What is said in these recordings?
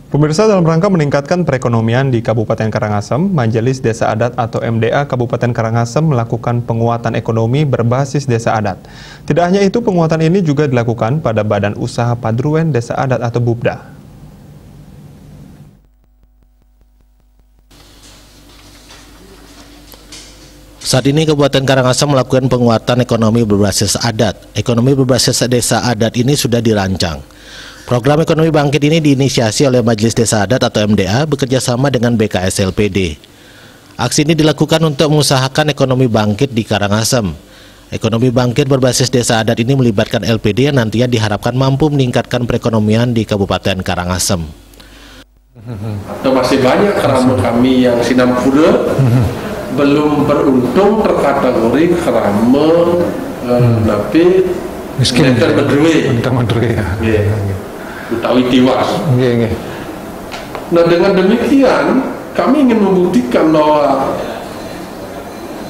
Pemirsa, dalam rangka meningkatkan perekonomian di Kabupaten Karangasem, Majelis Desa Adat atau MDA Kabupaten Karangasem melakukan penguatan ekonomi berbasis desa adat. Tidak hanya itu, penguatan ini juga dilakukan pada Badan Usaha Padruwen Desa Adat atau BUPDA. Saat ini Kabupaten Karangasem melakukan penguatan ekonomi berbasis adat. Ekonomi berbasis desa adat ini sudah dirancang. Program ekonomi bangkit ini diinisiasi oleh Majelis Desa Adat atau MDA bekerjasama dengan BKS LPD. Aksi ini dilakukan untuk mengusahakan ekonomi bangkit di Karangasem. Ekonomi bangkit berbasis desa adat ini melibatkan LPD yang nantinya diharapkan mampu meningkatkan perekonomian di Kabupaten Karangasem. Masih banyak kerama kami yang sinampuda belum beruntung terkategori kerama napi miskin berdua utawi tiwas. Nah, dengan demikian kami ingin membuktikan bahwa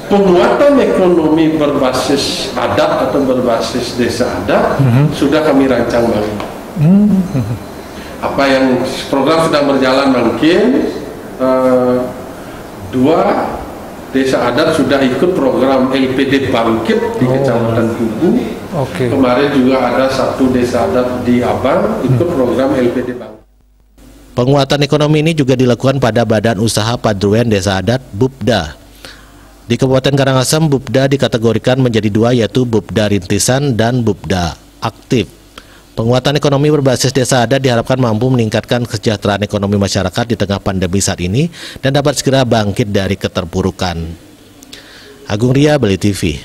penguatan ekonomi berbasis adat atau berbasis desa adat sudah kami rancang lagi. Apa yang program sedang berjalan mungkin 2 desa adat sudah ikut program LPD Bangkit di Kecamatan Tugu. Kemarin juga ada 1 desa adat di Abang ikut program LPD Bangkit. Penguatan ekonomi ini juga dilakukan pada Badan Usaha Padruwen Desa Adat BUPDA. Di Kabupaten Karangasem, BUPDA dikategorikan menjadi 2, yaitu BUPDA Rintisan dan BUPDA Aktif. Penguatan ekonomi berbasis desa adat diharapkan mampu meningkatkan kesejahteraan ekonomi masyarakat di tengah pandemi saat ini dan dapat segera bangkit dari keterpurukan. Agung Ria, Bali TV.